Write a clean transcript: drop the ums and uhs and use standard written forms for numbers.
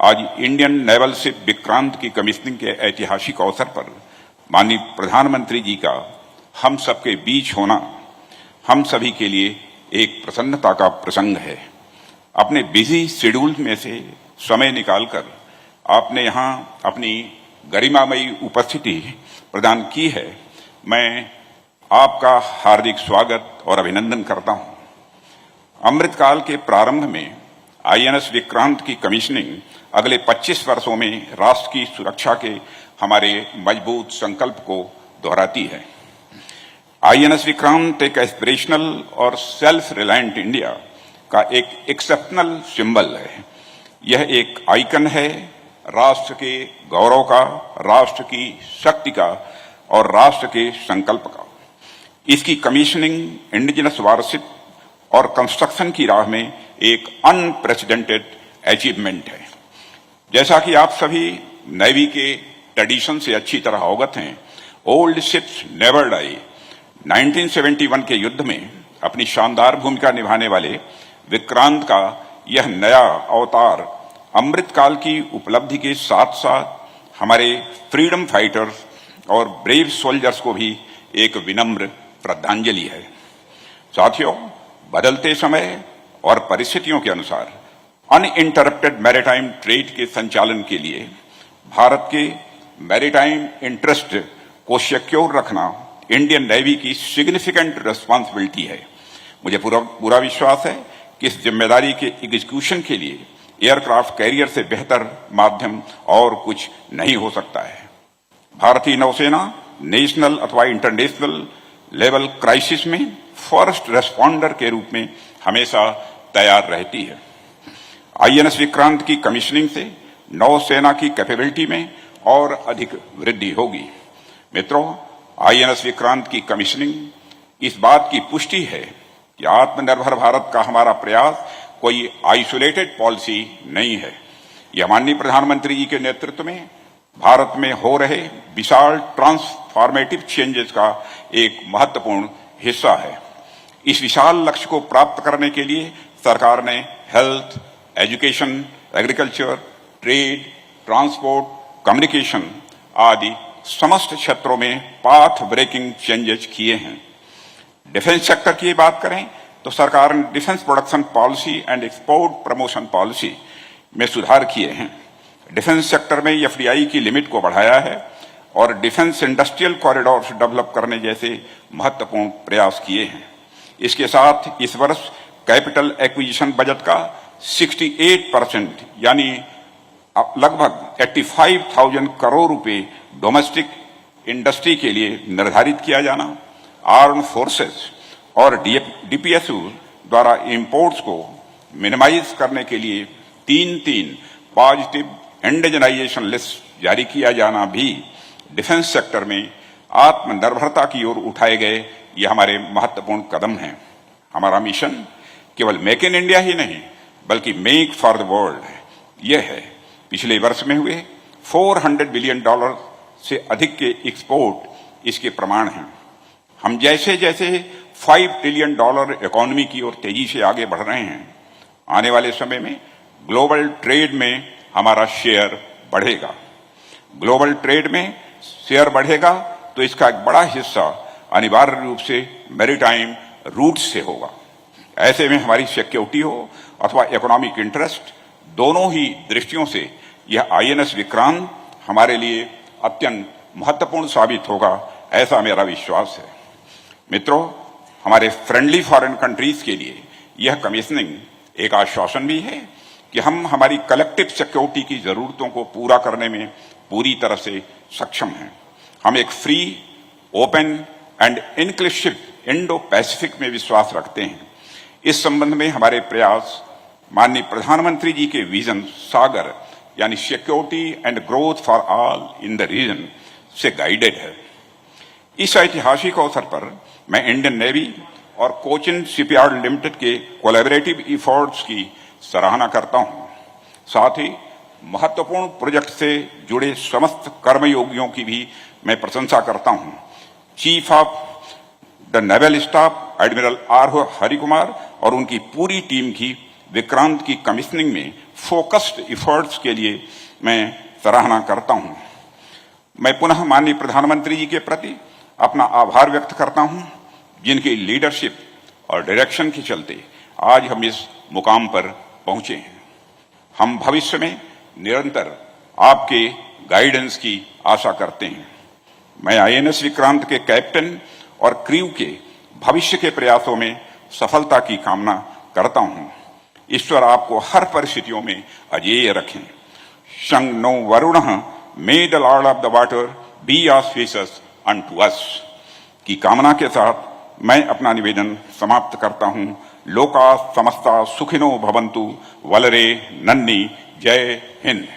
आज Indian naval ship Vikrant की commissioning के ऐतिहासिक अवसर पर माननीय प्रधानमंत्री जी का हम सबके बीच होना हम सभी के लिए एक प्रसन्नता का प्रसंग है। अपने बिजी शेड्यूल में से समय निकालकर आपने यहाँ अपनी गरिमामयी उपस्थिति प्रदान की है। मैं आपका हार्दिक स्वागत और अभिनंदन करता हूँ। अमृतकाल के प्रारंभ में आईएनएस विक्रांत की कमीशनिंग अगले 25 वर्षों में राष्ट्र की सुरक्षा के हमारे मजबूत संकल्प को दोहराती है। आईएनएस विक्रांत एक एस्पिरेशनल और सेल्फ रिलायंट इंडिया का एक एक्सेप्शनल सिंबल है। यह एक आइकन है राष्ट्र के गौरव का, राष्ट्र की शक्ति का और राष्ट्र के संकल्प का। इसकी कमीशनिंग इंडिजिनस वारशिप और कंस्ट्रक्शन की राह में एक अनप्रेसिडेंटेड अचीवमेंट है। जैसा कि आप सभी नेवी के ट्रेडिशन से अच्छी तरह अवगत हैं, ओल्ड शिप्स नेवर डाई। 1971 के युद्ध में अपनी शानदार भूमिका निभाने वाले विक्रांत का यह नया अवतार अमृतकाल की उपलब्धि के साथ साथ हमारे फ्रीडम फाइटर्स और ब्रेव सोल्जर्स को भी एक विनम्र श्रद्धांजलि है। साथियों, बदलते समय और परिस्थितियों के अनुसार अनइंटरप्टेड मैरीटाइम ट्रेड के संचालन के लिए भारत के मैरीटाइम इंटरेस्ट को सिक्योर रखना इंडियन नेवी की सिग्निफिकेंट रिस्पांसिबिलिटी है। मुझे पूरा विश्वास है कि इस जिम्मेदारी के एग्जीक्यूशन के लिए एयरक्राफ्ट कैरियर से बेहतर माध्यम और कुछ नहीं हो सकता है। भारतीय नौसेना नेशनल अथवा इंटरनेशनल लेवल क्राइसिस में फर्स्ट रेस्पॉन्डर के रूप में हमेशा तैयार रहती है। आईएनएस विक्रांत की कमीशनिंग से नौसेना की कैपेबिलिटी में और अधिक वृद्धि होगी। मित्रों, आईएनएस विक्रांत की कमीशनिंग इस बात की पुष्टि है कि आत्मनिर्भर भारत का हमारा प्रयास कोई आइसोलेटेड पॉलिसी नहीं है। यह माननीय प्रधानमंत्री जी के नेतृत्व में भारत में हो रहे विशाल ट्रांसफॉर्मेटिव चेंजेस का एक महत्वपूर्ण हिस्सा है। इस विशाल लक्ष्य को प्राप्त करने के लिए सरकार ने health, education, agriculture, trade, transport, communication आदि समस्त क्षेत्रों में पाथ ब्रेकिंग चेंजेस किए हैं। डिफेंस सेक्टर की बात करें तो सरकार ने defence production policy and export promotion policy में सुधार किए हैं। डिफेंस सेक्टर में एफडीआई की लिमिट को बढ़ाया है और डिफेंस इंडस्ट्रियल कॉरिडोर डेवलप करने जैसे महत्वपूर्ण प्रयास किए हैं। इसके साथ इस वर्ष कैपिटल एक्विजिशन बजट का 68% यानी लगभग 85,000 करोड़ रुपए डोमेस्टिक इंडस्ट्री के लिए निर्धारित किया जाना, आर्म फोर्सेस और डीपीएसयू द्वारा इंपोर्ट्स को मिनिमाइज करने के लिए 3 पॉजिटिव इंडिजनाइजेशन लिस्ट जारी किया जाना भी डिफेंस सेक्टर में आत्मनिर्भरता की ओर उठाए गए ये हमारे महत्वपूर्ण कदम हैं। हमारा मिशन केवल मेक इन इंडिया ही नहीं बल्कि मेक फॉर द वर्ल्ड है। यह है पिछले वर्ष में हुए $400 बिलियन से अधिक के एक्सपोर्ट इसके प्रमाण हैं। हम जैसे जैसे $5 ट्रिलियन इकोनॉमी की ओर तेजी से आगे बढ़ रहे हैं, आने वाले समय में ग्लोबल ट्रेड में हमारा शेयर बढ़ेगा। ग्लोबल ट्रेड में शेयर बढ़ेगा तो इसका एक बड़ा हिस्सा अनिवार्य रूप से मैरीटाइम रूट से होगा। ऐसे में हमारी सिक्योरिटी हो अथवा इकोनॉमिक इंटरेस्ट, दोनों ही दृष्टियों से यह आईएनएस विक्रांत हमारे लिए अत्यंत महत्वपूर्ण साबित होगा, ऐसा मेरा विश्वास है। मित्रों, हमारे फ्रेंडली फॉरेन कंट्रीज के लिए यह कमीशनिंग एक आश्वासन भी है कि हम हमारी कलेक्टिव सिक्योरिटी की जरूरतों को पूरा करने में पूरी तरह से सक्षम हैं। हम एक free, open and inclusive Indo Pacific में विश्वास रखते हैं। इस संबंध में हमारे प्रयास माननीय प्रधानमंत्री जी के विजन सागर यानी security and growth for all in the region से गाइडेड है। इस ऐतिहासिक अवसर पर मैं इंडियन नेवी और कोचिन शिपयार्ड लिमिटेड के कोलैबोरेटिव एफर्ट्स की सराहना करता हूं। साथ ही महत्वपूर्ण प्रोजेक्ट से जुड़े समस्त कर्मयोगियों की भी मैं प्रशंसा करता हूं। Chief of the naval staff admiral R Harikumar और उनकी पूरी टीम की विक्रांत की कमीशनिंग में फोकस्ड इफर्ट्स के लिए मैं सराहना करता हूं। मैं पुनः माननीय प्रधानमंत्री जी के प्रति अपना आभार व्यक्त करता हूं, जिनकी लीडरशिप और डायरेक्शन के चलते आज हम इस मुकाम पर पहुंचे हैं। हम भविष्य में निरंतर आपके गाइडेंस की आशा करते हैं। मैं आईएनएस विक्रांत के कैप्टन और क्रू के भविष्य के प्रयासों में सफलता की कामना करता हूं। ईश्वर आपको हर परिस्थितियों में अजेय रखें। शं नो वरुणः मे the lord of the water be auspicious unto us की कामना के साथ मैं अपना निवेदन समाप्त करता हूं। लोका समस्ता सुखिनो भवन्तु। वलरे नन्नी। जय हिंद।